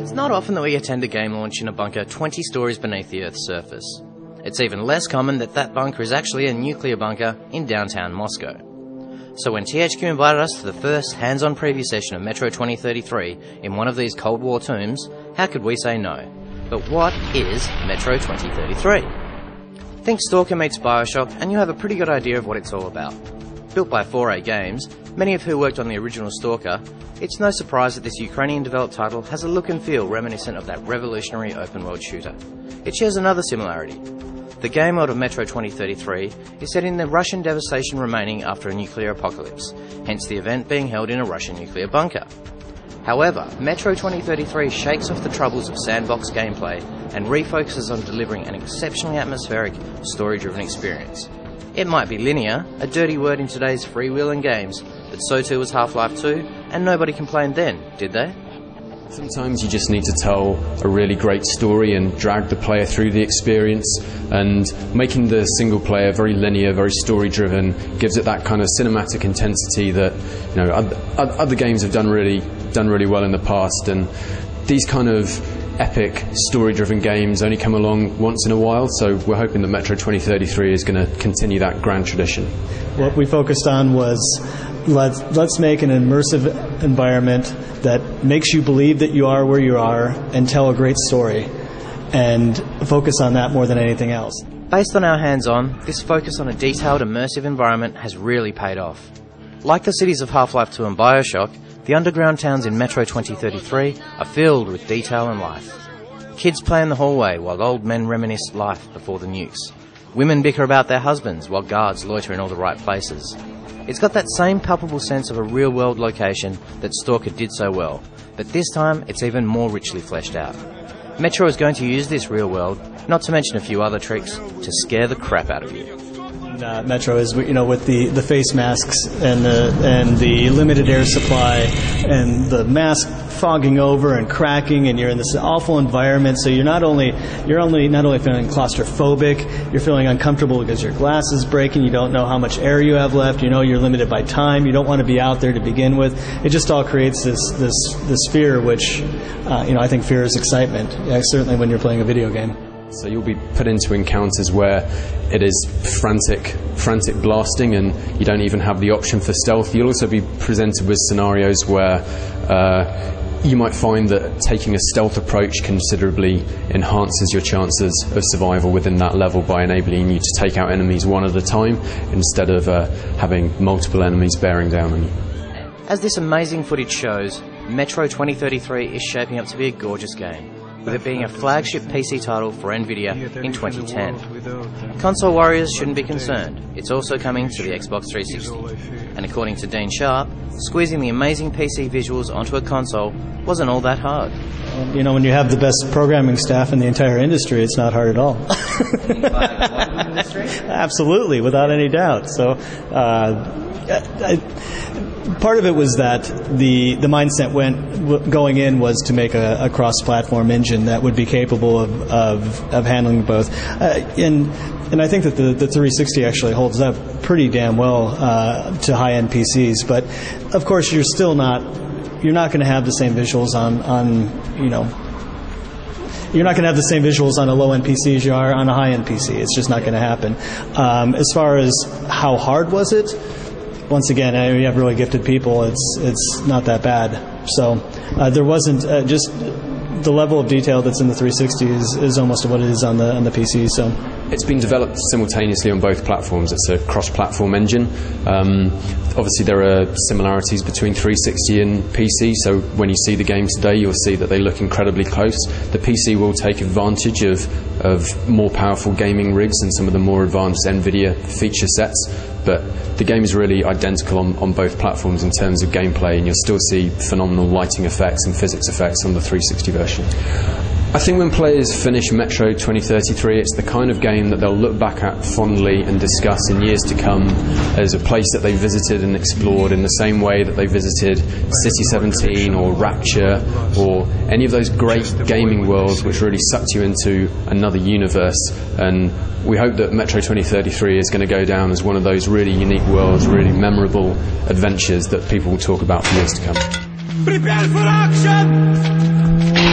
It's not often that we attend a game launch in a bunker 20 stories beneath the Earth's surface. It's even less common that that bunker is actually a nuclear bunker in downtown Moscow. So when THQ invited us to the first hands-on preview session of Metro 2033 in one of these Cold War tombs, how could we say no? But what is Metro 2033? Think Stalker meets Bioshock and you have a pretty good idea of what it's all about. Built by 4A Games, many of who worked on the original Stalker, it's no surprise that this Ukrainian-developed title has a look and feel reminiscent of that revolutionary open-world shooter. It shares another similarity. The game world of Metro 2033 is set in the Russian devastation remaining after a nuclear apocalypse, hence the event being held in a Russian nuclear bunker. However, Metro 2033 shakes off the troubles of sandbox gameplay and refocuses on delivering an exceptionally atmospheric, story-driven experience. It might be linear, a dirty word in today's freewheeling games, but so too was Half-Life 2, and nobody complained then, did they? Sometimes you just need to tell a really great story and drag the player through the experience, and making the single player very linear, very story driven gives it that kind of cinematic intensity that, you know, other games have done really well in the past, and these kind of epic story driven games only come along once in a while, so we're hoping that Metro 2033 is going to continue that grand tradition. What we focused on was let's make an immersive environment that makes you believe that you are where you are and tell a great story, and focus on that more than anything else. Based on our hands-on, this focus on a detailed, immersive environment has really paid off. Like the cities of Half-Life 2 and Bioshock, the underground towns in Metro 2033 are filled with detail and life. Kids play in the hallway while old men reminisce life before the nukes. Women bicker about their husbands while guards loiter in all the right places. It's got that same palpable sense of a real-world location that Stalker did so well, but this time it's even more richly fleshed out. Metro is going to use this real world, not to mention a few other tricks, to scare the crap out of you. Metro is, with the face masks and the limited air supply and the mask fogging over and cracking, and you're in this awful environment. So you're not only feeling claustrophobic, you're feeling uncomfortable because your glass is breaking. You don't know how much air you have left. You know you're limited by time. You don't want to be out there to begin with. It just all creates this fear, which I think fear is excitement. Certainly when you're playing a video game. So you'll be put into encounters where it is frantic blasting and you don't even have the option for stealth. You'll also be presented with scenarios where you might find that taking a stealth approach considerably enhances your chances of survival within that level by enabling you to take out enemies one at a time instead of having multiple enemies bearing down on you. As this amazing footage shows, Metro 2033 is shaping up to be a gorgeous game, with it being a flagship PC title for Nvidia in 2010. Console warriors shouldn't be concerned, it's also coming to the Xbox 360. And according to Dean Sharp, squeezing the amazing PC visuals onto a console wasn't all that hard. When you have the best programming staff in the entire industry, it's not hard at all. Absolutely, without any doubt. So, part of it was that the mindset going in was to make a cross-platform engine that would be capable of handling both. And I think that the 360 actually holds up pretty damn well to high-end PCs. But of course, you're not going to have the same visuals you're not going to have the same visuals on a low-end PC as you are on a high-end PC. It's just not going to happen. As far as how hard was it, once again, you have really gifted people. It's not that bad. So there wasn't just the level of detail that's in the 360 is almost what it is on the PC. So it's been developed simultaneously on both platforms. It's a cross-platform engine. Obviously, there are similarities between 360 and PC. So when you see the games today, you'll see that they look incredibly close. The PC will take advantage of more powerful gaming rigs and some of the more advanced NVIDIA feature sets. But the game is really identical on both platforms in terms of gameplay, and you'll still see phenomenal lighting effects and physics effects on the 360 version. I think when players finish Metro 2033, it's the kind of game that they'll look back at fondly and discuss in years to come as a place that they visited and explored in the same way that they visited City 17 or Rapture or any of those great gaming worlds which really sucked you into another universe. And we hope that Metro 2033 is going to go down as one of those really unique worlds, really memorable adventures that people will talk about for years to come. Prepare for action!